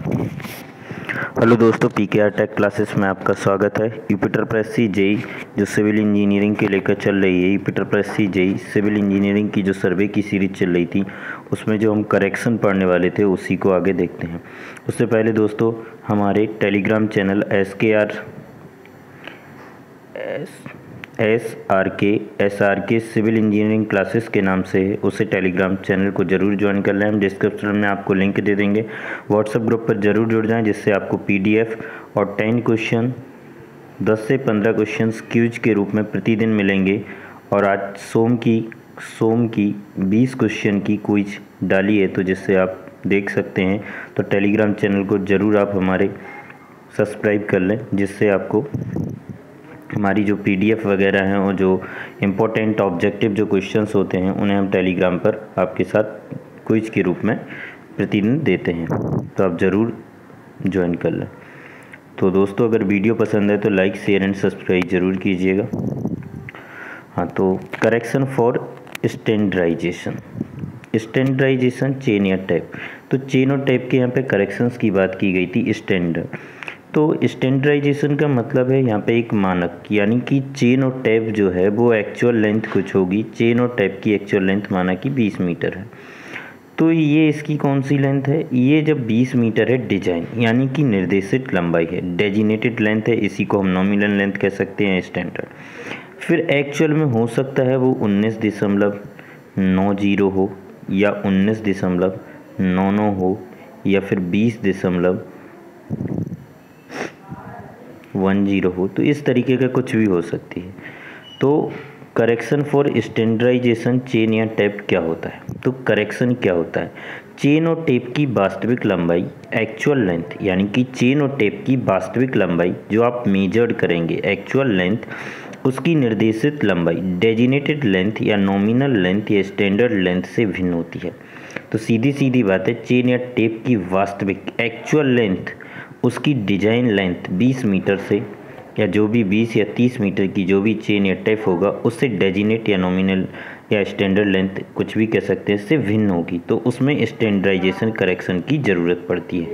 Hello दोस्तों, PKR take classes में आपका स्वागत है। यूपिटर प्रेस जेई जो सिविल इंजीनियरिंग के लेकर चल रही है, यूपिटर प्रेस जेई सिविल इंजीनियरिंग की जो सर्वे की सीरीज चल रही थी उसमें जो हम करेक्शन पढ़ने वाले थे उसी को आगे देखते हैं। उससे पहले दोस्तों हमारे Telegram channel SRK civil engineering classes के नाम से है, उसे टेलीग्राम चैनल को ज़रूर ज्वाइन कर लें। हम डिस्क्रिप्शन में आपको लिंक दे देंगे। व्हाट्सएप ग्रुप पर ज़रूर जुड़ जाएं, जिससे आपको PDF और 10 क्वेश्चन 10 से 15 क्वेश्चन क्यूज के रूप में प्रतिदिन मिलेंगे। और आज सोम की 20 क्वेश्चन की क्विज डाली है, तो जिससे आप देख सकते हैं। तो टेलीग्राम चैनल को ज़रूर आप हमारे सब्सक्राइब कर लें, जिससे आपको हमारी जो PDF वगैरह हैं और जो इम्पोर्टेंट ऑब्जेक्टिव जो क्वेश्चंस होते हैं उन्हें हम टेलीग्राम पर आपके साथ क्विज के रूप में प्रतिदिन देते हैं, तो आप ज़रूर ज्वाइन कर लें। तो दोस्तों अगर वीडियो पसंद है तो लाइक, शेयर एंड सब्सक्राइब ज़रूर कीजिएगा। हाँ, तो करेक्शन फॉर स्टैंडर्डाइजेशन चेन या टैप। तो चेन और टैप के यहाँ पे करेक्शंस की बात की गई थी। स्टैंडर्ड, तो स्टैंडर्डाइजेशन का मतलब है यहाँ पे एक मानक, यानी कि चेन और टैप जो है वो एक्चुअल लेंथ कुछ होगी। चेन और टैप की एक्चुअल लेंथ माना कि 20 मीटर है। तो ये इसकी कौन सी लेंथ है? ये जब 20 मीटर है डिजाइन, यानी कि निर्देशित लंबाई है, डेजिनेटेड लेंथ है, इसी को हम नॉमिनल लेंथ कह सकते हैं, स्टैंडर्ड। फिर एक्चुअल में हो सकता है वो 19.90 हो, या 19.99 हो, या फिर 20.10 हो, तो इस तरीके का कुछ भी हो सकती है। तो करेक्शन फॉर स्टैंडर्डाइजेशन चेन या टैप क्या होता है? तो करेक्शन क्या होता है? चेन और टेप की वास्तविक लंबाई, एक्चुअल लेंथ, यानी कि चेन और टेप की वास्तविक लंबाई जो आप मेजर्ड करेंगे, एक्चुअल लेंथ, उसकी निर्देशित लंबाई, डेजिनेटेड लेंथ या नॉमिनल लेंथ या स्टैंडर्ड लेंथ से भिन्न होती है। तो सीधी बात है, चेन या टेप की वास्तविक एक्चुअल लेंथ, उसकी डिजाइन लेंथ 20 मीटर से, या जो भी 20 या 30 मीटर की जो भी चेन या टेप होगा उससे डेजिनेट या नॉमिनल या स्टैंडर्ड लेंथ, कुछ भी कह सकते हैं, इससे भिन्न होगी। तो उसमें स्टैंडर्डाइजेशन करेक्शन की ज़रूरत पड़ती है,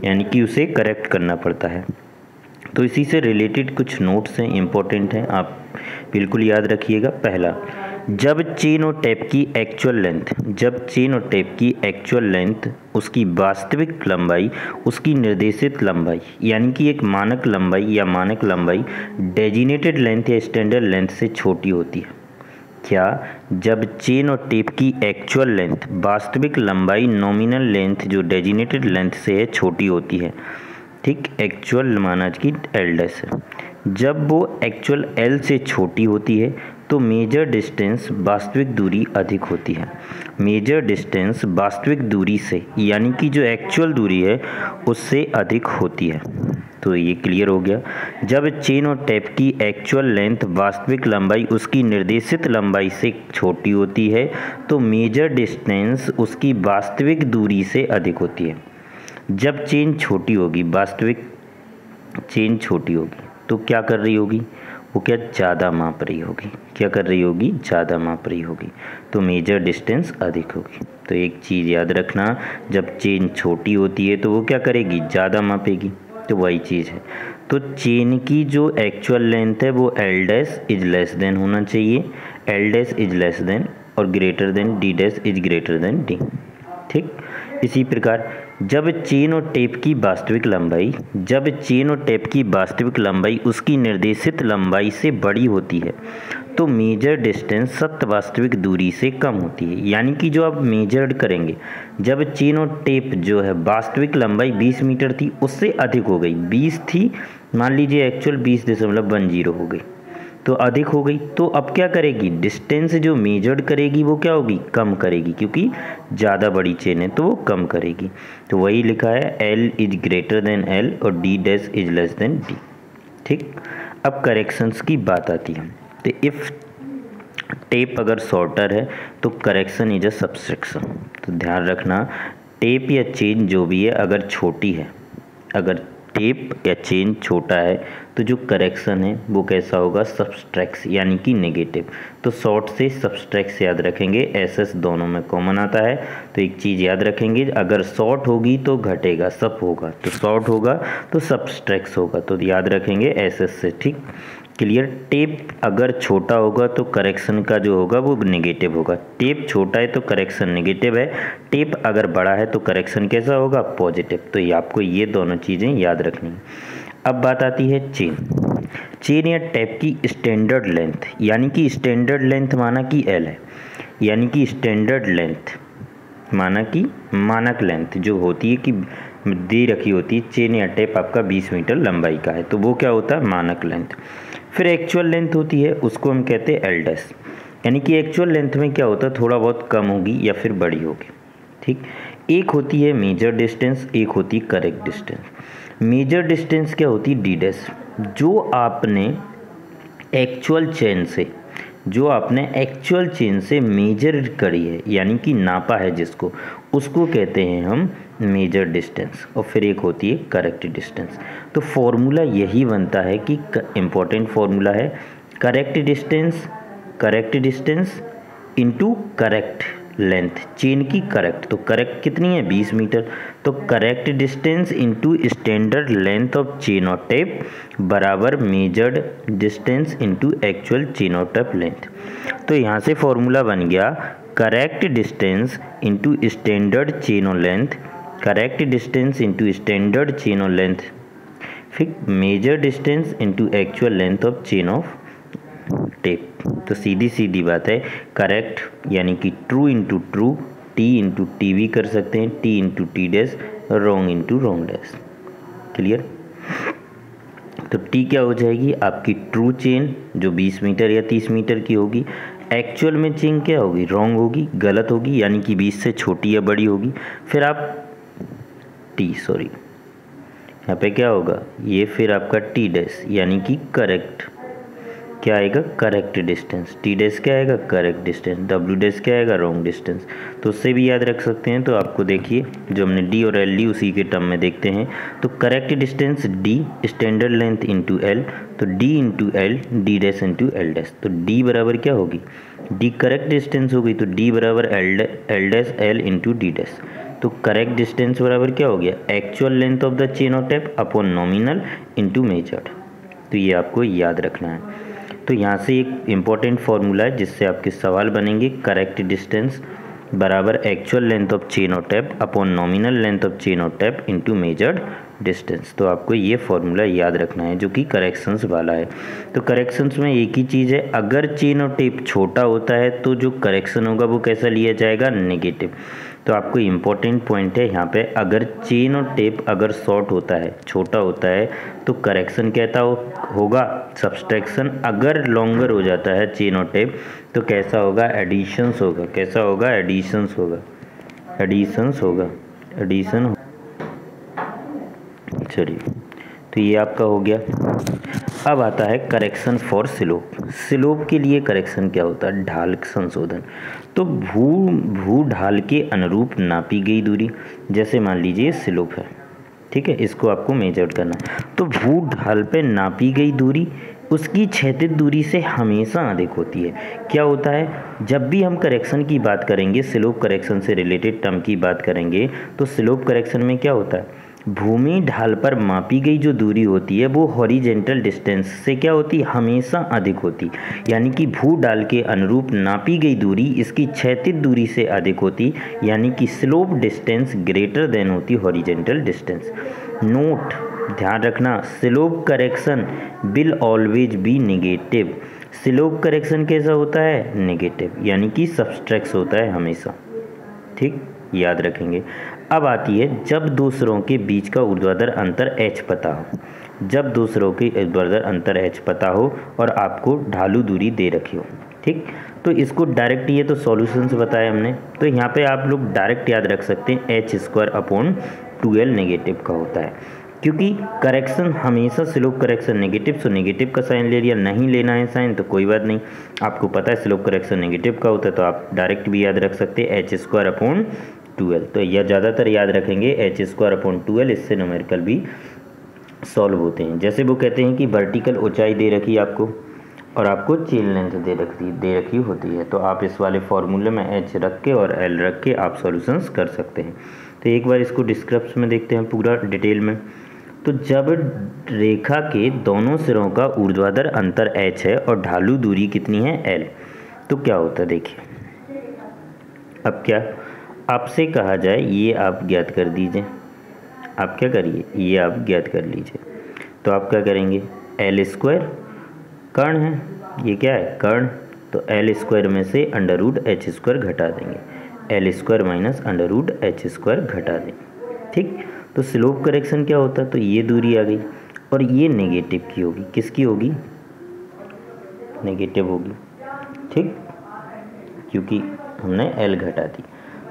यानी कि उसे करेक्ट करना पड़ता है। तो इसी से रिलेटेड कुछ नोट्स हैं, इम्पोर्टेंट हैं, आप बिल्कुल याद रखिएगा। पहला, जब चेन और टेप की एक्चुअल लेंथ, उसकी वास्तविक लंबाई, उसकी निर्देशित लंबाई, यानी कि एक मानक लंबाई डेजिनेटेड लेंथ या स्टैंडर्ड लेंथ से छोटी होती है। क्या? जब चेन और टेप की एक्चुअल लेंथ, वास्तविक लंबाई, नॉमिनल लेंथ जो डेजिनेटेड लेंथ से है छोटी होती है। ठीक, एक्चुअल माना कि L' है। जब वो एक्चुअल L से छोटी होती है तो मेजर डिस्टेंस, वास्तविक दूरी अधिक होती है। मेजर डिस्टेंस वास्तविक दूरी से, यानी कि जो एक्चुअल दूरी है उससे अधिक होती है। तो ये क्लियर हो गया। जब चेन और टैप की एक्चुअल लेंथ, वास्तविक लंबाई, उसकी निर्देशित लंबाई से छोटी होती है तो मेजर डिस्टेंस उसकी वास्तविक दूरी से अधिक होती है। जब चेन छोटी होगी, वास्तविक चेन छोटी होगी, तो क्या कर रही होगी? वो क्या ज़्यादा माप रही होगी? क्या कर रही होगी? ज़्यादा माप रही होगी, तो मेजर डिस्टेंस अधिक होगी। तो एक चीज़ याद रखना, जब चेन छोटी होती है तो वो क्या करेगी? ज़्यादा मापेगी। तो वही चीज़ है। तो चेन की जो एक्चुअल लेंथ है वो L' इज लेस देन होना चाहिए, L' इज लेस देन और greater than D' is greater than D। ठीक, इसी प्रकार जब चेन और टेप की वास्तविक लंबाई उसकी निर्देशित लंबाई से बड़ी होती है तो मेजर डिस्टेंस सत्य वास्तविक दूरी से कम होती है। यानी कि जो आप मेजर्ड करेंगे, जब चेन और टेप जो है वास्तविक लंबाई 20 मीटर थी उससे अधिक हो गई, 20 थी, मान लीजिए एक्चुअल 20.10 हो गई, तो अधिक हो गई, तो अब क्या करेगी? डिस्टेंस जो मेजर्ड करेगी वो क्या होगी? कम करेगी, क्योंकि ज़्यादा बड़ी चेन है तो वो कम करेगी। तो वही लिखा है, L is greater than L और D' is less then D। ठीक, अब करेक्शंस की बात आती है। तो इफ़ टेप अगर शॉर्टर है तो करेक्शन इज अ सब्सट्रैक्शन। तो ध्यान रखना, टेप या चेन जो भी है अगर छोटी है, अगर टेप या चेन छोटा है तो जो करेक्शन है वो कैसा होगा, सब्सट्रैक्स यानी कि नेगेटिव। तो शॉर्ट से सब्सट्रैक्स याद रखेंगे, एसएस दोनों में कॉमन आता है। तो एक चीज़ याद रखेंगे, अगर शॉर्ट होगी तो घटेगा, सब होगा तो शॉर्ट होगा तो सब्सट्रैक्स होगा, तो याद रखेंगे एसएस से। ठीक, क्लियर। टेप अगर छोटा होगा तो करेक्शन का जो होगा वो नेगेटिव होगा। टेप छोटा है तो करेक्शन नेगेटिव है, टेप अगर बड़ा है तो करेक्शन कैसा होगा, पॉजिटिव। तो ये आपको ये दोनों चीज़ें याद रखनी है। अब बात आती है चेन। चेन या टेप की स्टैंडर्ड लेंथ, यानी कि स्टैंडर्ड लेंथ माना कि एल है, यानी कि स्टैंडर्ड लेंथ माना कि मानक लेंथ जो होती है कि दे रखी होती है, चेन या टेप आपका 20 मीटर लंबाई का है तो वो क्या होता है, मानक लेंथ। फिर एक्चुअल लेंथ होती है, उसको हम कहते हैं एल डैश, यानी कि एक्चुअल लेंथ में क्या होता है, थोड़ा बहुत कम होगी या फिर बड़ी होगी। ठीक, एक होती है मेजर डिस्टेंस, एक होती है करेक्ट डिस्टेंस। मेजर डिस्टेंस क्या होती है, डी डैश, जो आपने एक्चुअल चेन से मेजर करी है, यानी कि नापा है जिसको, उसको कहते हैं हम मेजर डिस्टेंस। और फिर एक होती है करेक्ट डिस्टेंस। तो फॉर्मूला यही बनता है कि इम्पोर्टेंट फॉर्मूला है, correct distance into correct length, chain की करेक्ट। तो करेक्ट कितनी है, 20 मीटर, तो correct distance into standard length of chain और टेप बराबर measured distance into actual chain और टेप लेंथ। तो यहाँ से फॉर्मूला बन गया correct distance into standard chain और length, correct distance into standard chain और लेंथ, फिर measure distance into actual length of chain of tape. तो सीधी सीधी बात है, करेक्ट यानी कि true into true, T into T भी कर सकते हैं, T into T dash, wrong into wrong dash. Clear. तो टी क्या हो जाएगी, आपकी ट्रू चेन जो 20 मीटर या 30 मीटर की होगी। एक्चुअल में चेन क्या होगी, रॉन्ग होगी, गलत होगी, यानी कि 20 से छोटी या बड़ी होगी। फिर आप यहाँ पे क्या होगा, ये फिर आपका टी डैश यानी कि करेक्ट, क्या आएगा, करेक्ट डिस्टेंस। टी डैश क्या आएगा, करेक्ट डिस्टेंस। डब्ल्यू डैश क्या आएगा, रॉन्ग डिस्टेंस। तो उससे भी याद रख सकते हैं। तो आपको देखिए जो हमने डी और एल ली उसी के टर्म में देखते हैं। तो correct distance D, standard length into L, तो D into L, D dash into L dash. तो डी बराबर क्या होगी, डी करेक्ट डिस्टेंस होगी, तो डी बराबर L dash L into D dash. तो करेक्ट डिस्टेंस बराबर क्या हो गया, actual length of the chain और tape upon nominal into measured. तो ये आपको याद रखना है। तो यहाँ से एक इम्पॉर्टेंट फार्मूला है जिससे आपके सवाल बनेंगे, करेक्ट डिस्टेंस बराबर एक्चुअल लेंथ ऑफ चेन और tape upon nominal length of chain और टेप इंटू मेजर्ड डिस्टेंस। तो आपको ये फार्मूला याद रखना है जो कि करेक्शंस वाला है। तो करेक्शंस में एक ही चीज़ है, अगर चेन और टेप छोटा होता है तो जो करेक्शन होगा वो कैसा लिया जाएगा, नेगेटिव। तो आपको इम्पोर्टेंट पॉइंट है यहाँ पे, अगर चेन और टेप अगर शॉर्ट होता है, छोटा होता है, तो करेक्शन कहता होगा सब्सट्रैक्शन। अगर लॉन्गर हो जाता है चेन और टेप तो कैसा होगा, एडिशंस होगा। कैसा होगा, एडिशंस होगा, एडिशन। चलिए, तो ये आपका हो गया। अब आता है करेक्शन फॉर स्लोप। स्लोप के लिए करेक्शन क्या होता है, ढाल संशोधन। तो भू ढाल के अनुरूप नापी गई दूरी, जैसे मान लीजिए स्लोप है, ठीक है, इसको आपको मेजर करना। तो भू ढाल पे नापी गई दूरी उसकी क्षैतिज दूरी से हमेशा अधिक होती है। क्या होता है, जब भी हम करेक्शन की बात करेंगे, स्लोप करेक्शन से रिलेटेड टर्म की बात करेंगे, तो स्लोप करेक्शन में क्या होता है, भूमि ढाल पर मापी गई जो दूरी होती है वो हॉरिजेंटल डिस्टेंस से क्या होती है, हमेशा अधिक होती। यानी कि भू ढाल के अनुरूप नापी गई दूरी इसकी क्षैतिज दूरी से अधिक होती, यानी कि स्लोप डिस्टेंस ग्रेटर देन होती हॉरिजेंटल डिस्टेंस। नोट, ध्यान रखना, slope correction will always be negative. Slope correction कैसा होता है, नेगेटिव, यानी कि सब्सट्रैक्ट होता है हमेशा। ठीक, याद रखेंगे। अब आती है जब दूसरों के बीच का ऊर्ध्वाधर अंतर h पता हो। जब दूसरों के ऊर्ध्वाधर अंतर h पता हो और आपको ढालू दूरी दे रखी हो, ठीक, तो इसको डायरेक्ट, ये तो सॉल्यूशंस बताए हमने, तो यहाँ पे आप लोग डायरेक्ट याद रख सकते हैं h² अपॉन 2l नेगेटिव का होता है, क्योंकि करेक्शन हमेशा slope correction negative, so negative का साइन ले लिया, नहीं लेना है साइन तो कोई बात नहीं, आपको पता है स्लोप करेक्शन नेगेटिव का होता है, तो आप डायरेक्ट भी याद रख सकते हैं h² अपॉन 2l। तो यह ज़्यादातर याद रखेंगे h² अपॉन 2l, इससे न्यूमेरिकल भी सॉल्व होते हैं। जैसे वो कहते हैं कि वर्टिकल ऊंचाई दे रखी आपको और आपको चेन लेंथ दे रखी होती है, तो आप इस वाले फॉर्मूले में एच रख के और एल रख के आप सॉल्यूशंस कर सकते हैं। तो एक बार इसको डिस्क्रिप्शन में देखते हैं पूरा डिटेल में। तो जब रेखा के दोनों सिरों का ऊर्ध्वाधर अंतर h है और ढालू दूरी कितनी है l, तो क्या होता है देखिए। अब क्या आपसे कहा जाए ये आप ज्ञात कर दीजिए, आप क्या करिए ये आप ज्ञात कर लीजिए। तो आप क्या करेंगे, एल स्क्वायर कर्ण है, ये क्या है कर्ण, तो एल स्क्वायर में से अंडर रूट एच स्क्वायर घटा देंगे, L square minus under root H square घटा देंगे। ठीक, तो स्लोप करेक्शन क्या होता है, तो ये दूरी आ गई और ये नेगेटिव की होगी, किसकी होगी, नेगेटिव होगी। ठीक, क्योंकि हमने एल घटा दी।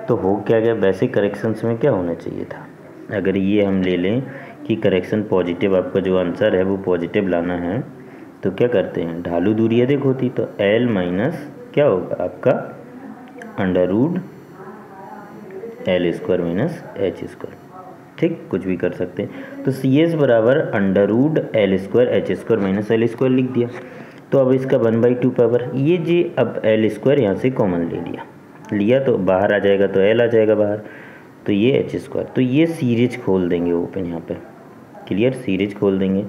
तो हो क्या गया, वैसे करेक्शंस में क्या होना चाहिए था, अगर ये हम ले लें कि करेक्शन पॉजिटिव, आपका जो आंसर है वो पॉजिटिव लाना है, तो क्या करते हैं, ढालू दूरी अधिक होती तो एल माइनस क्या होगा आपका under root L square minus H square. ठीक, कुछ भी कर सकते हैं। तो सी एस बराबर under root L square H square minus L square लिख दिया। तो अब इसका 1/2 पावर ये जी, अब एल स्क्वायर यहाँ से कॉमन ले लिया तो बाहर आ जाएगा, तो एल आ जाएगा बाहर, तो ये एच स्क्वायर। तो ये सीरीज खोल देंगे ओपन यहाँ पे, क्लियर, सीरीज खोल देंगे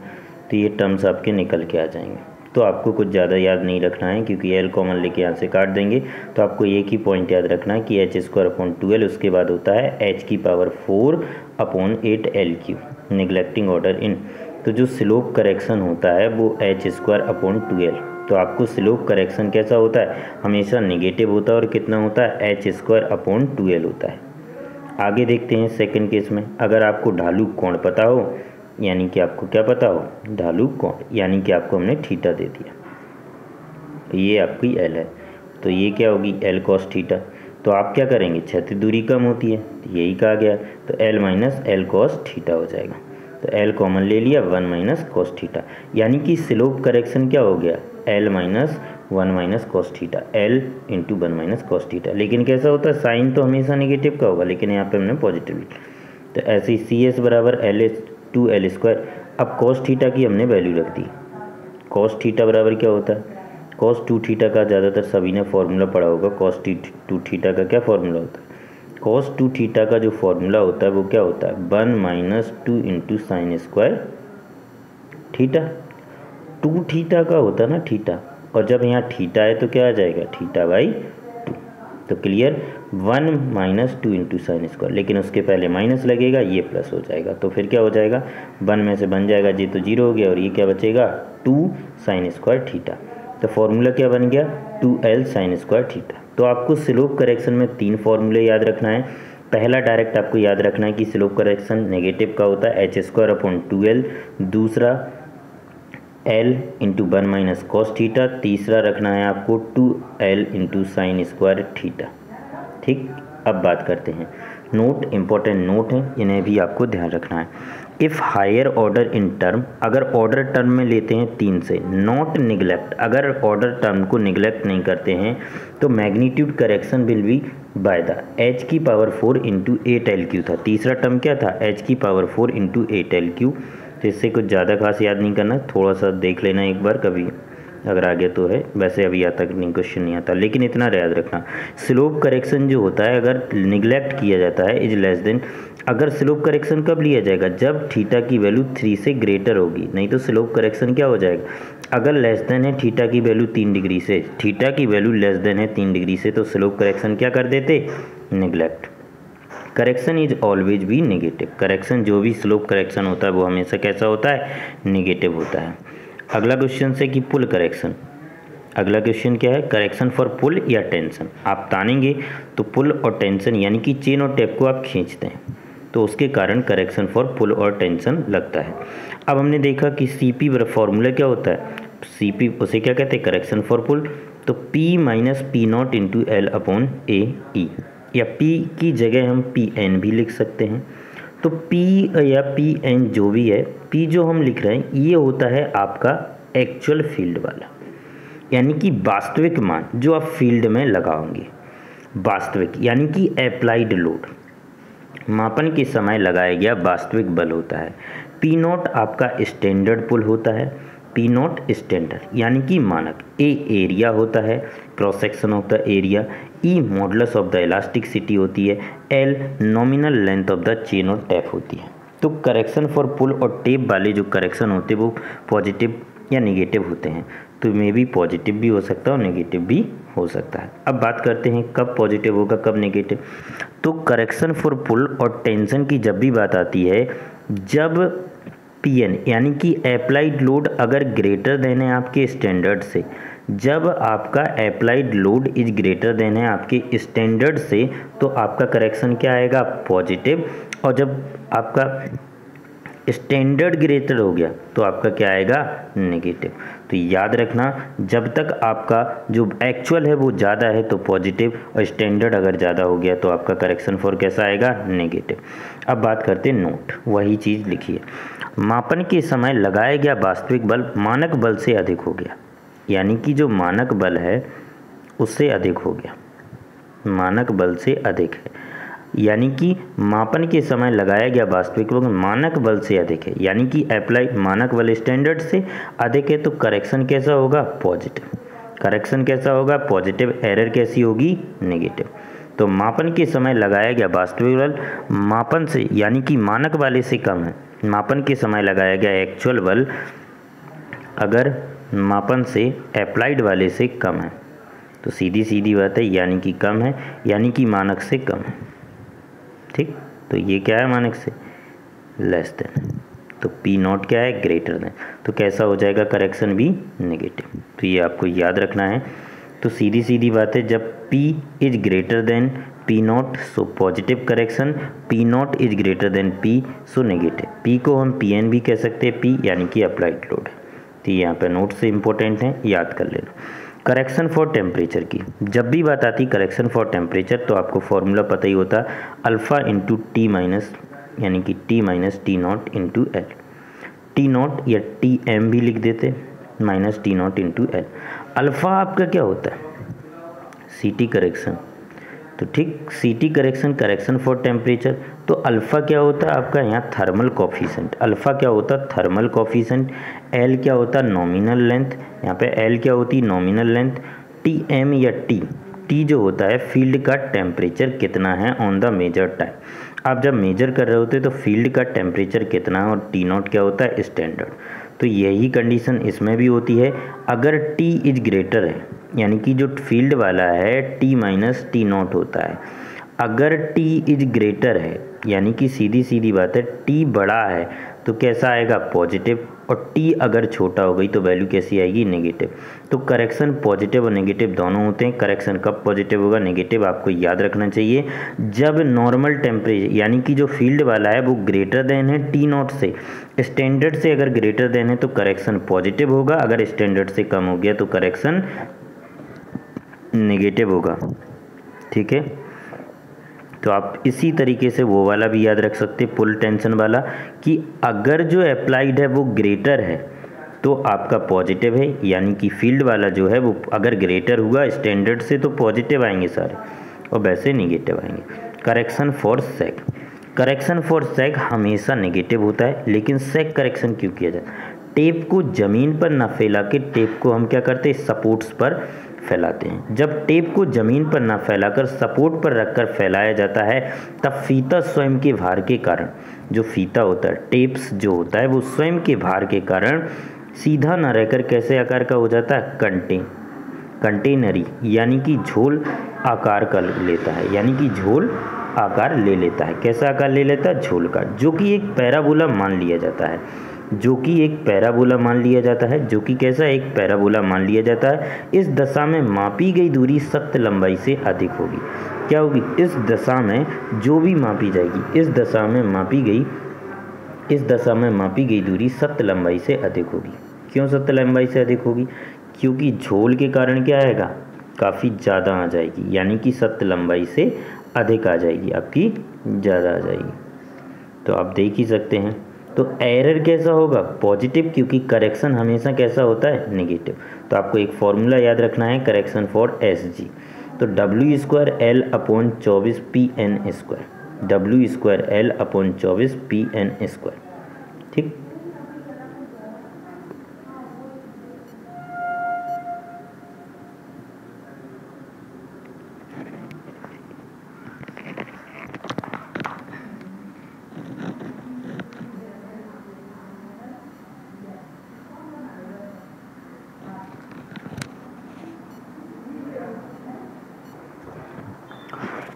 तो ये टर्म्स आपके निकल के आ जाएंगे। तो आपको कुछ ज़्यादा याद नहीं रखना है क्योंकि एल कॉमन लेके यहाँ से काट देंगे। तो आपको एक ही पॉइंट याद रखना है कि एच स्क्वायर अपॉन 2l, उसके बाद होता है एच की power 4 upon 8l3, neglecting order in. तो जो स्लोप करेक्शन होता है वो एच स्क्वायर अपॉन 2l। तो आपको स्लोप करेक्शन कैसा होता है, हमेशा नेगेटिव होता है और कितना होता है, एच स्क्वायर अपॉन 2l होता है। आगे देखते हैं सेकंड केस में, अगर आपको ढालू कोण पता हो, यानी कि आपको क्या पता हो, ढालू कोण, यानी कि आपको हमने थीटा दे दिया, तो ये आपकी एल है, तो ये क्या होगी एल कॉस थीटा। तो आप क्या करेंगे, क्षैतिज दूरी कम होती है, तो यही कहा गया, तो L minus L cos theta हो जाएगा। तो एल कॉमन ले लिया, 1 माइनस कॉस थीटा, यानी कि स्लोप करेक्शन क्या हो गया, L minus 1 minus cos theta, L into 1 minus cos theta. लेकिन कैसा होता है, साइन तो हमेशा नेगेटिव का होगा, लेकिन यहाँ पे हमने पॉजिटिव लिखा। तो ऐसे ही सी एस बराबर एल टू एल स्क्वायर। अब कॉस थीटा की हमने वैल्यू रख दी, कॉस थीटा बराबर क्या होता है, कॉस 2 थीटा का ज़्यादातर सभी ने फॉर्मूला पढ़ा होगा। कॉस 2 थीटा का क्या फॉर्मूला होता है, कॉस 2 थीटा का जो फॉर्मूला होता है वो क्या होता है, 1 minus 2 into sine square theta. 2 theta का होता है ना थीटा, और जब यहाँ थीटा है तो क्या आ जाएगा, थीटा बाई 2। तो clear, 1 minus 2 into sine square, लेकिन उसके पहले माइनस लगेगा, ये प्लस हो जाएगा, तो फिर क्या हो जाएगा, 1 में से बन जाएगा जी, तो 0 हो गया, और ये क्या बचेगा 2 साइन स्क्वायर थीटा। तो फॉर्मूला क्या बन गया, 2l साइन स्क्वायर थीटा। तो आपको स्लोप करेक्शन में 3 फॉर्मूले याद रखना है। पहला डायरेक्ट आपको याद रखना है कि स्लोप करेक्शन नेगेटिव का होता है, एच स्क्वायर अपॉन 2l। दूसरा l into 1 minus cos theta. तीसरा रखना है आपको 2l into sine square theta. ठीक, अब बात करते हैं नोट, इम्पोर्टेंट नोट है, इन्हें भी आपको ध्यान रखना है। If higher order in term, अगर ऑर्डर टर्म में लेते हैं 3 से, नॉट निगलेक्ट, अगर ऑर्डर टर्म को निगलेक्ट नहीं करते हैं तो magnitude correction will be by the H की पावर 4 इंटू 8l3 था। तीसरा टर्म क्या था, एच की पावर 4 इंटू 8l3। तो इससे कुछ ज़्यादा खास याद नहीं करना, थोड़ा सा देख लेना एक बार कभी, अगर आ गया तो है, वैसे अभी आता नहीं, क्वेश्चन नहीं आता, लेकिन इतना याद रखना, स्लोप करेक्शन जो होता है अगर निगलेक्ट किया जाता है इज लेस देन, अगर स्लोप करेक्शन कब लिया जाएगा, जब थीटा की वैल्यू 3 से ग्रेटर होगी, नहीं तो स्लोप करेक्शन क्या हो जाएगा, अगर लेस देन है थीटा की वैल्यू 3 डिग्री से, थीटा की वैल्यू लेस देन है 3 डिग्री से, तो स्लोप करेक्शन क्या कर देते, निगलेक्ट। करेक्शन इज ऑलवेज भी नेगेटिव, करेक्शन जो भी स्लोप करेक्शन होता है वो हमेशा कैसा होता है, नेगेटिव होता है। अगला क्वेश्चन से कि पुल करेक्शन, अगला क्वेश्चन क्या है, करेक्शन फॉर पुल या टेंशन। आप तानेंगे तो पुल और टेंशन यानी कि चेन और टेप को आप खींचते हैं, तो उसके कारण करेक्शन फॉर पुल और टेंशन लगता है। अब हमने देखा कि सीपी फॉर्मूला क्या होता है, सीपी उसे क्या कहते हैं, करेक्शन फॉर पुल। तो P minus P naught into L upon A E, या पी की जगह हम पी एन भी लिख सकते हैं। तो P या Pn जो भी है, P जो हम लिख रहे हैं ये होता है आपका एक्चुअल फील्ड वाला, यानी कि वास्तविक मान जो आप फील्ड में लगाओगे, वास्तविक यानी कि अप्लाइड लोड, मापन के समय लगाया गया वास्तविक बल होता है। पी नॉट आपका स्टैंडर्ड पुल होता है, पी नॉट स्टैंडर्ड यानी कि मानक, ए एरिया होता है, cross section of the area, E modulus of the elasticity होती है, L nominal length of the chain और टैप होती है। तो करेक्शन फॉर पुल और टेप वाले जो करेक्शन होते हैं वो पॉजिटिव या नेगेटिव होते हैं, तो मे भी पॉजिटिव भी हो सकता है और नेगेटिव भी हो सकता है। अब बात करते हैं कब पॉजिटिव होगा कब नेगेटिव। तो करेक्शन फॉर पुल और टेंशन की जब भी बात आती है, जब पीएन यानी कि अप्लाइड लोड अगर ग्रेटर देन है आपके स्टैंडर्ड से, जब आपका applied load is greater than है आपके स्टैंडर्ड से, तो आपका करेक्शन क्या आएगा, पॉजिटिव। और जब आपका स्टैंडर्ड ग्रेटर हो गया तो आपका क्या आएगा, नेगेटिव। तो याद रखना, जब तक आपका जो एक्चुअल है वो ज़्यादा है तो पॉजिटिव, और स्टैंडर्ड अगर ज़्यादा हो गया तो आपका करेक्शन फॉर कैसा आएगा, नेगेटिव। अब बात करते हैं नोट, वही चीज़ लिखिए। मापन के समय लगाया गया वास्तविक बल मानक बल से अधिक हो गया, यानी कि जो मानक बल है उससे अधिक हो गया, मानक बल से अधिक है, यानी कि मापन के समय लगाया गया वास्तविक बल मानक बल से अधिक है, यानी कि अप्लाई मानक बल स्टैंडर्ड से अधिक है, तो करेक्शन कैसा होगा, पॉजिटिव। करेक्शन कैसा होगा, पॉजिटिव। एरर कैसी होगी, नेगेटिव। तो मापन के समय लगाया गया वास्तविक बल मापन से यानी कि मानक वाले से कम है, मापन के समय लगाया गया एक्चुअल बल अगर मापन से अप्लाइड वाले से कम है, तो सीधी सीधी बात है, यानी कि कम है, यानी कि मानक से कम है, ठीक। तो ये क्या है, मानक से लेस देन, तो पी नॉट क्या है, ग्रेटर देन, तो कैसा हो जाएगा, करेक्शन भी नेगेटिव। तो ये आपको याद रखना है। तो सीधी सीधी बात है, जब P is greater than P not so positive correction, P not is greater than P so negative. P को हम PN भी कह सकते हैं, P यानी कि अप्लाइड लोड है। तो यहाँ पे नोट से इंपॉर्टेंट है, याद कर लेना। करेक्शन फॉर टेम्परेचर की जब भी बात आती करेक्शन फॉर टेम्परेचर, तो आपको फॉर्मूला पता ही होता, अल्फ़ा इंटू टी माइनस यानी कि T minus T naught into L. T naught या टी एम भी लिख देते, minus T naught into L. Alpha आपका क्या होता है, सी टी करेक्शन, तो ठीक, C T correction, correction for temperature. तो अल्फ़ा क्या होता है आपका यहाँ थर्मल कॉफिशेंट, अल्फ़ा क्या होता है थर्मल कॉफिशेंट। एल क्या होता है नॉमिनल लेंथ, यहाँ पे एल क्या होती है नॉमिनल लेंथ। टी एम या टी जो होता है फील्ड का टेम्परेचर कितना है ऑन द मेजर टाइम। आप जब मेजर कर रहे होते तो फील्ड का टेम्परेचर कितना है, और टी नॉट क्या होता है स्टैंडर्ड। तो यही कंडीशन इसमें भी होती है, अगर टी इज ग्रेटर है यानी कि जो फील्ड वाला है टी माइनस टी नॉट होता है, अगर टी इज ग्रेटर है यानी कि सीधी सीधी बात है टी बड़ा है तो कैसा आएगा, पॉजिटिव। और टी अगर छोटा हो गई तो वैल्यू कैसी आएगी, नेगेटिव। तो करेक्शन पॉजिटिव और नेगेटिव दोनों होते हैं। करेक्शन कब पॉजिटिव होगा, नेगेटिव आपको याद रखना चाहिए, जब नॉर्मल टेम्परेचर यानी कि जो फील्ड वाला है वो ग्रेटर देन है टी नॉट से, स्टैंडर्ड से अगर ग्रेटर देन है तो करेक्शन पॉजिटिव होगा, अगर स्टैंडर्ड से कम हो गया तो करेक्शन नेगेटिव होगा, ठीक है। तो आप इसी तरीके से वो वाला भी याद रख सकते पुल टेंशन वाला, कि अगर जो अप्लाइड है वो ग्रेटर है तो आपका पॉजिटिव है, यानी कि फील्ड वाला जो है वो अगर ग्रेटर हुआ स्टैंडर्ड से तो पॉजिटिव आएंगे सारे, और वैसे नेगेटिव आएंगे। Correction for sag, correction for sag हमेशा नेगेटिव होता है, लेकिन सैग करेक्शन क्यों किया जाता है, टेप को ज़मीन पर ना फैला के टेप को हम क्या करते हैं, सपोर्ट्स पर फैलाते हैं। जब टेप को ज़मीन पर ना फैलाकर सपोर्ट पर रखकर फैलाया जाता है, तब फीता स्वयं के भार के कारण, जो फीता होता है टेप्स जो होता है वो स्वयं के भार के कारण सीधा ना रहकर कैसे आकार का हो जाता है, कंटेनरी यानी कि झोल आकार का लेता है, यानी कि झोल आकार ले लेता है। कैसा आकार ले लेता है, झोल का, जो कि एक पैराबोला मान लिया जाता है, जो कि एक पैराबोला मान लिया जाता है, जो कि कैसा एक पैराबोला मान लिया जाता है। इस दशा में मापी गई दूरी सत्य लंबाई से अधिक होगी। क्या होगी, इस दशा में जो भी मापी जाएगी, इस दशा में मापी गई दूरी सत्य लंबाई से अधिक होगी। क्यों सत्य लंबाई से अधिक होगी, क्योंकि झोल के कारण क्या आएगा, काफ़ी ज़्यादा आ जाएगी, यानी कि सत्य लंबाई से अधिक आ जाएगी, आपकी ज़्यादा आ जाएगी। तो आप देख ही सकते हैं। तो एरर कैसा होगा, पॉजिटिव, क्योंकि करेक्शन हमेशा कैसा होता है, नेगेटिव। तो आपको एक फॉर्मूला याद रखना है करेक्शन फॉर एस जी। तो W square L upon 24 P N square, W square L upon 24 P N square, ठीक।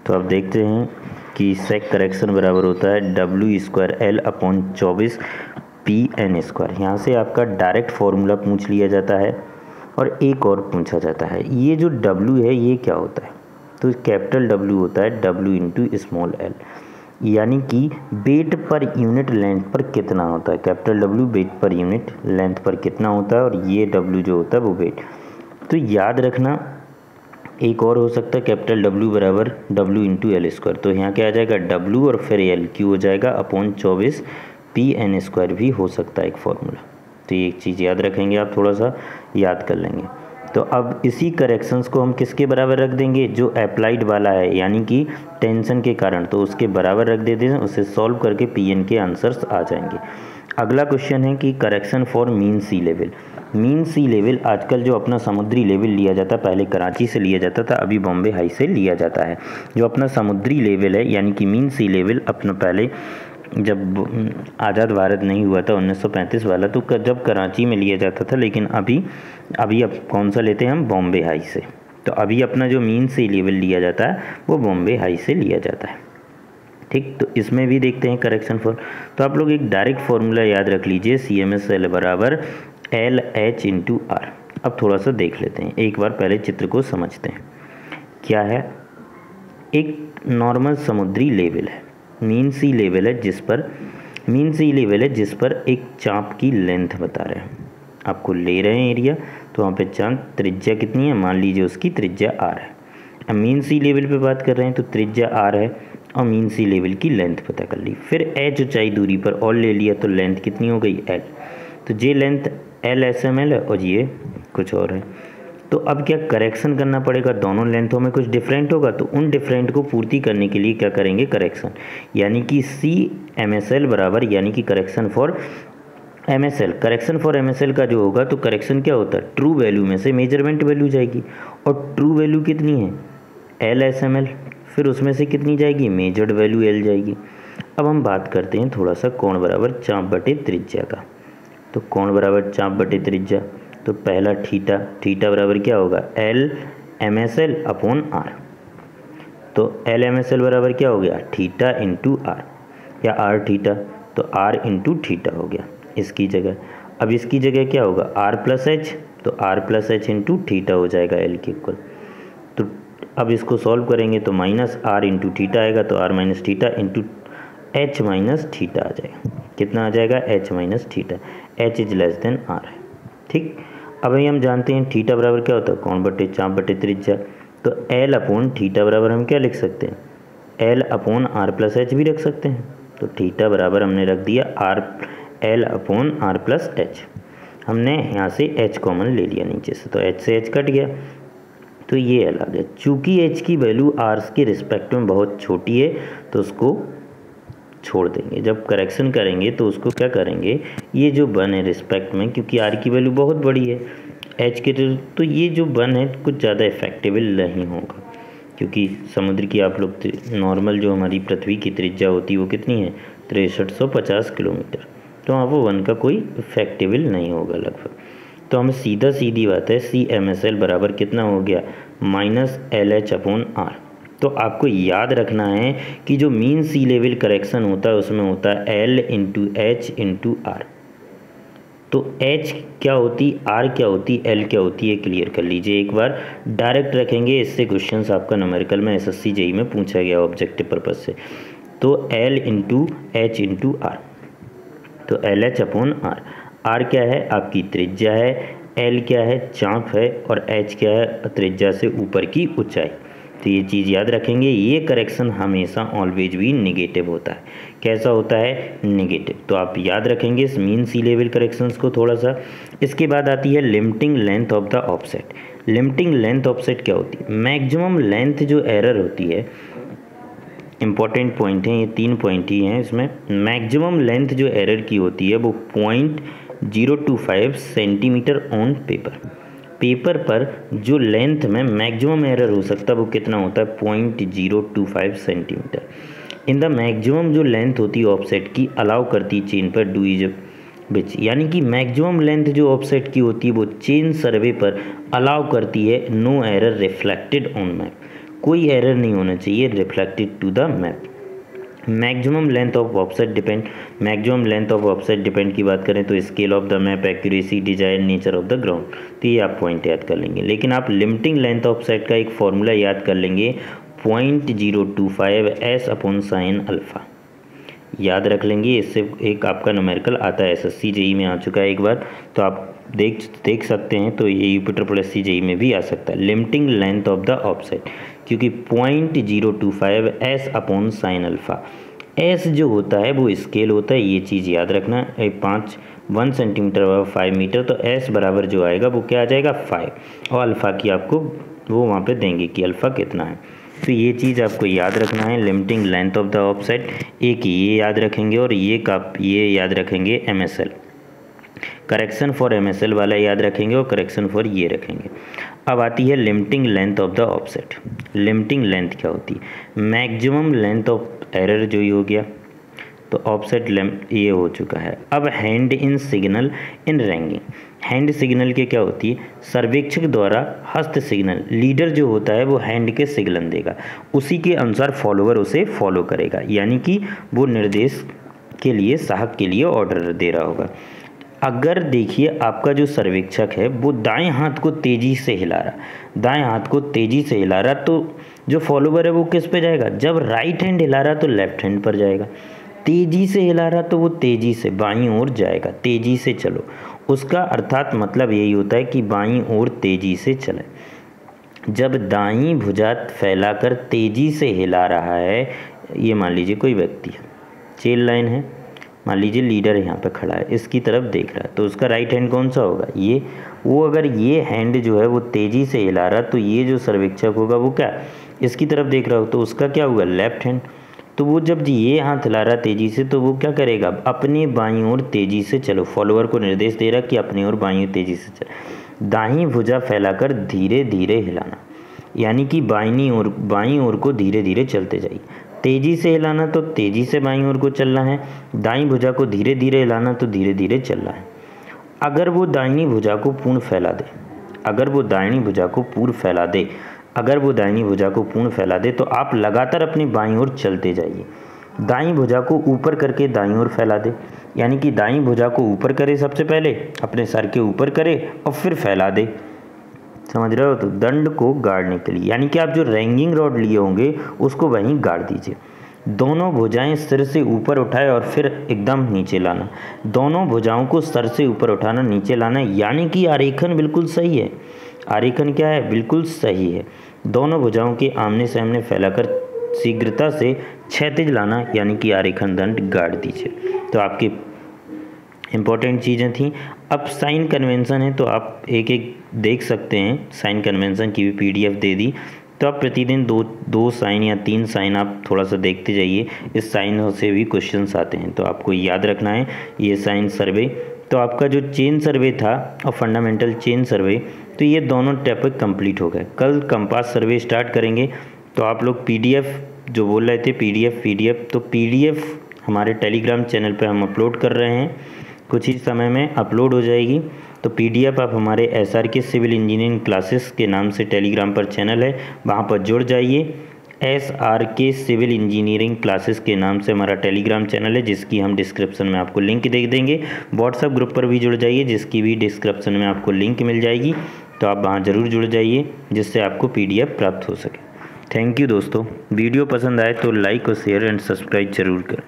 तो आप देखते हैं कि सेक करेक्शन बराबर होता है W²L/24 यहाँ से आपका डायरेक्ट फॉर्मूला पूछ लिया जाता है और एक और पूछा जाता है। ये जो W है ये क्या होता है? तो कैपिटल W होता है W इंटू स्मॉल l, यानी कि वेट पर यूनिट लेंथ पर कितना होता है। Capital W weight per unit length पर कितना होता है और ये W जो होता है वो वेट। तो याद रखना एक और हो सकता है कैपिटल W बराबर W इंटू L²। तो यहाँ क्या आ जाएगा W और फिर L क्यू हो जाएगा अपॉन 24 PN² भी हो सकता है एक फॉर्मूला। तो ये एक चीज़ याद रखेंगे, आप थोड़ा सा याद कर लेंगे। तो अब इसी करेक्शंस को हम किसके बराबर रख देंगे? जो अप्लाइड वाला है यानी कि टेंशन के कारण, तो उसके बराबर रख देते हैं। उसे सॉल्व करके PN के आंसर्स आ जाएंगे। अगला क्वेश्चन है कि correction for mean sea level. Mean sea level आजकल जो अपना समुद्री लेवल लिया जाता है, पहले कराची से लिया जाता था, अभी बॉम्बे हाई से लिया जाता है। जो अपना समुद्री लेवल है यानी कि मीन सी लेवल अपना पहले जब आज़ाद भारत नहीं हुआ था 1935 वाला, तो जब कराची में लिया जाता था, लेकिन अभी अब कौन सा लेते हैं हम? बॉम्बे हाई से। तो अभी अपना जो मीन सी लेवल लिया जाता है वो बॉम्बे हाई से लिया जाता है। ठीक, तो इसमें भी देखते हैं करेक्शन फॉर। तो आप लोग एक डायरेक्ट फार्मूला याद रख लीजिए, CMSL बराबर LH इंटू R। अब थोड़ा सा देख लेते हैं, एक बार पहले चित्र को समझते हैं। क्या है? एक नॉर्मल समुद्री लेवल है, मीन सी लेवल है जिस पर एक चाप की लेंथ बता रहे हैं। आपको ले रहे हैं एरिया, तो वहाँ पे चाप त्रिज्या कितनी है? मान लीजिए उसकी त्रिज्या R है। अब मीन सी लेवल पे बात कर रहे हैं तो त्रिज्या R है और मीन सी लेवल की लेंथ पता कर ली। फिर h ऊंचाई दूरी पर और ले लिया तो लेंथ कितनी हो गई? L। तो ये लेंथ LSML है और ये कुछ और है। तो अब क्या करेक्शन करना पड़ेगा? दोनों लेंथों में कुछ डिफरेंट होगा, तो उन डिफरेंट को पूर्ति करने के लिए क्या करेंगे? करेक्शन, यानी कि CMSL बराबर, यानी कि correction for MSL। Correction for MSL का जो होगा, तो करेक्शन क्या होता है? ट्रू वैल्यू में से मेजरमेंट वैल्यू जाएगी, और ट्रू वैल्यू कितनी है? LSML। फिर उसमें से कितनी जाएगी? मेजर्ड वैल्यू L जाएगी। अब हम बात करते हैं थोड़ा सा कोण बराबर चाप बटे त्रिज्या का। तो कोण बराबर चाप बटे त्रिज्या, तो पहला थीटा बराबर क्या होगा? LMSL upon R। तो LMSL बराबर क्या हो गया? थीटा इंटू R, या R थीटा, तो R इंटू थीटा हो गया इसकी जगह। अब इसकी जगह क्या होगा? R प्लस H, तो R plus H into theta हो जाएगा L के इक्वल। तो अब इसको सॉल्व करेंगे तो माइनस R इंटू थीटा आएगा, तो R minus theta into H minus theta आ जाएगा। कितना आ जाएगा? H minus theta. H is less than R है। ठीक, अब हम जानते हैं थीटा बराबर क्या होता है? कोण बटे चाप बटे त्रिज्या। तो L अपॉन थीटा बराबर हम क्या लिख सकते हैं? L upon R plus H भी रख सकते हैं। तो थीटा बराबर हमने रख दिया L upon R plus H। हमने यहाँ से H कॉमन ले लिया नीचे से, तो H से H कट गया, तो ये L आ गया। चूँकि H की वैल्यू R के रिस्पेक्ट में बहुत छोटी है तो उसको छोड़ देंगे। जब करेक्शन करेंगे तो उसको क्या करेंगे? ये जो वन है रिस्पेक्ट में, क्योंकि R की वैल्यू बहुत बड़ी है H के, तो ये जो वन है कुछ ज़्यादा इफेक्टिव नहीं होगा, क्योंकि समुद्र की आप लोग नॉर्मल जो हमारी पृथ्वी की त्रिज्या होती है वो कितनी है? 6350 किलोमीटर। तो वहाँ वो वन का कोई इफेक्टिव नहीं होगा लगभग। तो हम सीधी बात है CMSL बराबर कितना हो गया? Minus LH upon R। तो आपको याद रखना है कि जो मीन सी लेवल करेक्शन होता है उसमें होता है L into H into R। तो H क्या होती, R क्या होती, L क्या होती है, क्लियर कर लीजिए एक बार। डायरेक्ट रखेंगे, इससे क्वेश्चंस आपका न्यूमेरिकल में SSC JEE में पूछा गया ऑब्जेक्टिव पर्पज से। तो L into H into R, तो LH अपॉन R। R क्या है? आपकी त्रिज्या है, L क्या है? चाप है, और H क्या है? त्रिज्या से ऊपर की ऊंचाई। तो ये चीज़ याद रखेंगे। ये करेक्शन हमेशा ऑलवेज भी नेगेटिव होता है। कैसा होता है? नेगेटिव। तो आप याद रखेंगे इस मीन सी लेवल करेक्शंस को थोड़ा सा। इसके बाद आती है limiting length of the offset. Limiting length offset क्या होती है? मैक्सिमम लेंथ जो एरर होती है इम्पॉर्टेंट पॉइंट हैं, ये 3 पॉइंट ही हैं इसमें। मैक्सिमम लेंथ जो एरर की होती है वो 0.025 सेंटीमीटर ऑन पेपर। पेपर पर जो लेंथ में मैक्सिमम एरर हो सकता है वो कितना होता है, 0.025 सेंटीमीटर। इन द मैक्सिमम जो लेंथ होती है ऑफसेट की अलाउ करती है चेन पर डू इज विच, यानी कि मैक्सिमम लेंथ जो ऑफसेट की होती है वो चेन सर्वे पर अलाउ करती है no error reflected on map, कोई एरर नहीं होना चाहिए reflected to the map. Maximum length of offset depend, maximum length of offset depend की बात करें तो scale of the map, accuracy, desire, nature of the ground, तो ये आप पॉइंट याद कर लेंगे। लेकिन आप लिमिटिंग लेंथ ऑफ सेट का एक फॉर्मूला याद कर लेंगे 0.025 S/sin अल्फ़ा, याद रख लेंगे। इससे एक आपका न्यूमेरिकल आता है, SSC JEE में आ चुका है एक बार, तो आप देख सकते हैं। तो ये UPSC JEE में भी आ सकता है, limiting length of the offset, क्योंकि 0.025 S/sin अल्फ़ा। S जो होता है वो स्केल होता है, ये चीज़ याद रखना। 1 सेंटीमीटर व 5 मीटर, तो S बराबर जो आएगा वो क्या आ जाएगा 5, और अल्फ़ा की आपको वो वहाँ पे देंगे कि अल्फ़ा कितना है। तो ये चीज़ आपको याद रखना है, limiting length of the offset. एक ये याद रखेंगे और ये याद रखेंगे MSL, करेक्शन फॉर MSL वाला याद रखेंगे और करेक्शन फॉर ये रखेंगे। अब आती है limiting length of the offset. Limiting length क्या होती है, मैक्सिमम लेंथ ऑफ एरर जो ये हो गया, तो ऑफसेट लेंथ ये हो चुका है। अब hand in signal in ranking, hand signal के क्या होती है, सर्वेक्षक द्वारा हस्त सिग्नल, लीडर जो होता है वो हैंड के सिग्नल देगा, उसी के अनुसार फॉलोवर उसे फॉलो करेगा, यानी कि वो निर्देश के लिए साहब के लिए ऑर्डर दे रहा होगा। अगर देखिए आपका जो सर्वेक्षक है वो दाएं हाथ को तेज़ी से हिला रहा, दाएं हाथ को तेज़ी से हिला रहा, तो जो फॉलोवर है वो किस पे जाएगा, जब राइट हैंड हिला रहा तो लेफ्ट हैंड पर जाएगा, तेज़ी से हिला रहा तो वो तेज़ी से बाईं ओर जाएगा, तेज़ी से चलो, उसका अर्थात मतलब यही होता है कि बाईं ओर तेज़ी से चले। जब दाईं भुजा फैलाकर तेज़ी से हिला रहा है, ये मान लीजिए कोई व्यक्ति है, चेन लाइन है, मान लीजिए लीडर यहाँ पे खड़ा है, इसकी तरफ देख रहा है, तो उसका राइट हैंड कौन सा होगा, ये। वो अगर ये हैंड जो है वो तेज़ी से हिला रहा, तो ये जो सर्वेक्षक होगा वो क्या इसकी तरफ देख रहा हो, तो उसका क्या होगा लेफ्ट हैंड। तो वो जब ये हाथ हिला रहा तेज़ी से, तो वो क्या करेगा, अपने बाईं ओर तेज़ी से चलो, फॉलोअर को निर्देश दे रहा कि अपनी ओर बाईं ओर तेज़ी से चलो। दाईं भुजा फैलाकर धीरे धीरे हिलाना, यानी कि बाईं ओर को धीरे धीरे चलते जाइए। तेज़ी से हिलाना तो तेज़ी से बाईं ओर को चलना है, दाईं भुजा को धीरे धीरे हिलाना तो धीरे धीरे चलना है। अगर वो दाहिनी भुजा को पूर्ण फैला दे, अगर वो दाहिनी भुजा को पूर्ण फैला दे, अगर वो दाहिनी भुजा को पूर्ण फैला दे, तो आप लगातार अपनी बाईं ओर चलते जाइए। दाईं भुजा को ऊपर करके दाईं ओर फैला दे, यानी कि दाईं भुजा को ऊपर करे, सबसे पहले अपने सर के ऊपर करे और फिर फैला दे, समझ रहे हो। तो दंड को गाड़ने के लिए, यानी कि आप जो रैंगिंग रॉड लिए होंगे उसको वहीं गाड़ दीजिए। दोनों भुजाएं सिर से ऊपर उठाए और फिर एकदम नीचे लाना, दोनों भुजाओं को सर से ऊपर उठाना, नीचे लाना, यानी कि आरेखन बिल्कुल सही है। आरेखन क्या है, बिल्कुल सही है। दोनों भुजाओं के आमने सामने फैलाकर शीघ्रता से क्षैतिज लाना, यानी कि आरेखन दंड गाड़ दीजिए। तो आपकी इम्पॉर्टेंट चीज़ें थी। अब साइन कन्वेंशन है, तो आप एक एक देख सकते हैं, साइन कन्वेंशन की भी PDF दे दी, तो आप प्रतिदिन दो साइन या 3 साइन आप थोड़ा सा देखते जाइए, इस साइन से भी क्वेश्चंस आते हैं, तो आपको याद रखना है। ये साइन सर्वे, तो आपका जो चेन सर्वे था और फंडामेंटल चेन सर्वे, तो ये दोनों टॉपिक कंप्लीट हो गए। कल कंपास सर्वे स्टार्ट करेंगे, तो आप लोग PDF जो बोल रहे थे PDF, तो PDF हमारे टेलीग्राम चैनल पर हम अपलोड कर रहे हैं, कुछ ही समय में अपलोड हो जाएगी। तो PDF आप हमारे SRK सिविल इंजीनियरिंग क्लासेस के नाम से टेलीग्राम पर चैनल है, वहाँ पर जुड़ जाइए। SRK सिविल इंजीनियरिंग क्लासेस के नाम से हमारा टेलीग्राम चैनल है, जिसकी हम डिस्क्रिप्शन में आपको लिंक दे देंगे। व्हाट्सएप ग्रुप पर भी जुड़ जाइए, जिसकी भी डिस्क्रिप्शन में आपको लिंक मिल जाएगी, तो आप वहाँ ज़रूर जुड़ जाइए, जिससे आपको PDF प्राप्त हो सके। थैंक यू दोस्तों, वीडियो पसंद आए तो लाइक और शेयर एंड सब्सक्राइब जरूर करें।